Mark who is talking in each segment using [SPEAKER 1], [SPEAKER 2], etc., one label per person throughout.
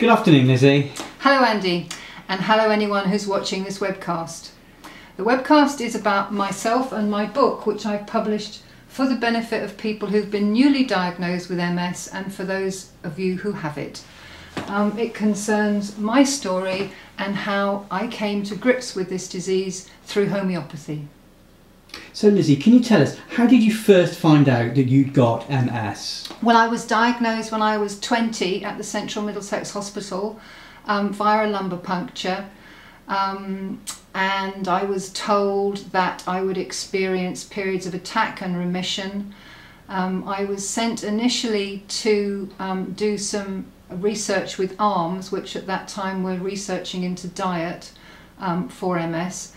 [SPEAKER 1] Good afternoon, Lizzie.
[SPEAKER 2] Hello Andy, and hello anyone who's watching this webcast. The webcast is about myself and my book, which I've published for the benefit of people who've been newly diagnosed with MS and for those of you who have it. It concerns my story and how I came to grips with this disease through homeopathy.
[SPEAKER 1] So Lizzie, can you tell us, how did you first find out that you'd got MS?
[SPEAKER 2] Well, I was diagnosed when I was 20 at the Central Middlesex Hospital via a lumbar puncture, and I was told that I would experience periods of attack and remission. I was sent initially to do some research with ARMS, which at that time were researching into diet for MS.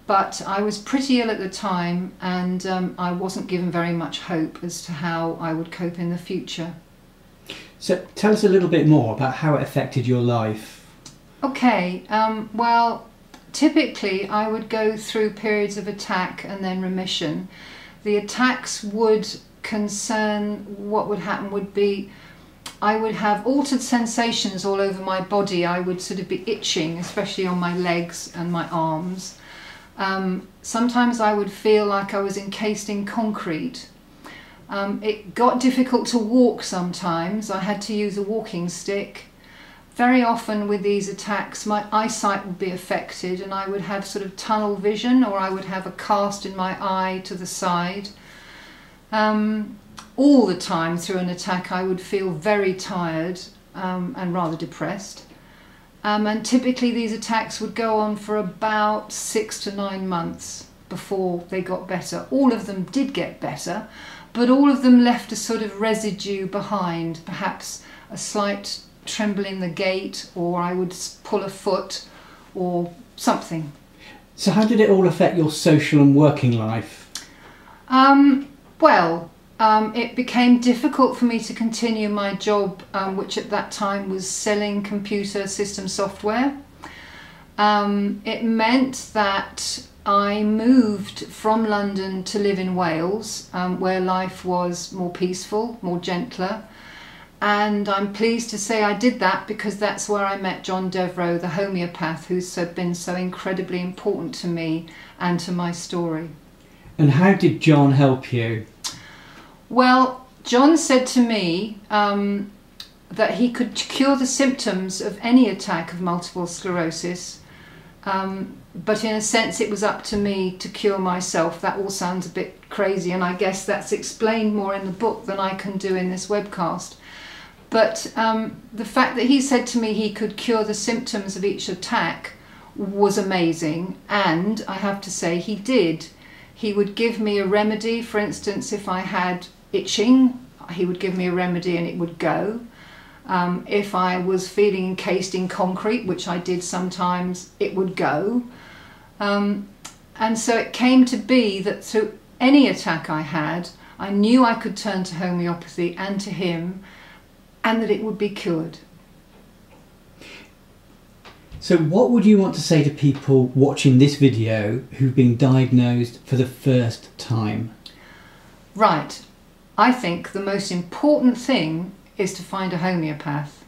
[SPEAKER 2] But I was pretty ill at the time, and I wasn't given very much hope as to how I would cope in the future.
[SPEAKER 1] So tell us a little bit more about how it affected your life. Okay,
[SPEAKER 2] well, typically I would go through periods of attack and then remission. The attacks would concern, what would happen would be, I would have altered sensations all over my body. I would sort of be itching, especially on my legs and my arms. Sometimes I would feel like I was encased in concrete. It got difficult to walk sometimes. I had to use a walking stick. Very often with these attacks my eyesight would be affected, and I would have sort of tunnel vision, or I would have a cast in my eye to the side. All the time through an attack I would feel very tired and rather depressed. And typically these attacks would go on for about 6 to 9 months before they got better. All of them did get better, but all of them left a sort of residue behind, perhaps a slight tremble in the gait, or I would pull a foot or something.
[SPEAKER 1] So how did it all affect your social and working life?
[SPEAKER 2] It became difficult for me to continue my job, which at that time was selling computer system software. It meant that I moved from London to live in Wales, where life was more peaceful, more gentler. And I'm pleased to say I did that because that's where I met John Devereux, the homeopath, who's been so incredibly important to me and to my story.
[SPEAKER 1] And how did John help you?
[SPEAKER 2] Well, John said to me that he could cure the symptoms of any attack of multiple sclerosis, but in a sense it was up to me to cure myself. That all sounds a bit crazy, and I guess that's explained more in the book than I can do in this webcast. But the fact that he said to me he could cure the symptoms of each attack was amazing, and I have to say he did. He would give me a remedy. For instance, if I had itching, he would give me a remedy and it would go. If I was feeling encased in concrete, which I did sometimes, it would go. And so it came to be that through any attack I had, I knew I could turn to homeopathy and to him, and that it would be cured.
[SPEAKER 1] So what would you want to say to people watching this video who've been diagnosed for the first time?
[SPEAKER 2] Right. I think the most important thing is to find a homeopath.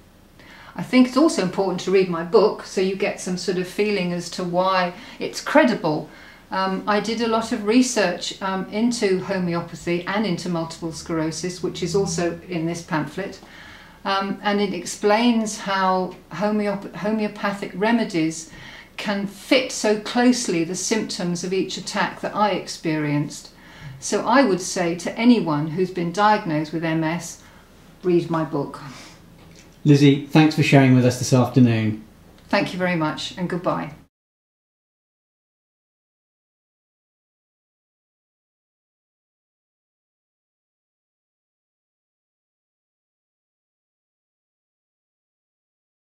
[SPEAKER 2] I think it's also important to read my book so you get some sort of feeling as to why it's credible. I did a lot of research into homeopathy and into multiple sclerosis, which is also in this pamphlet. And it explains how homeopathic remedies can fit so closely the symptoms of each attack that I experienced. So I would say to anyone who's been diagnosed with MS, read my book.
[SPEAKER 1] Lizzie, thanks for sharing with us this afternoon.
[SPEAKER 2] Thank you very much, and goodbye.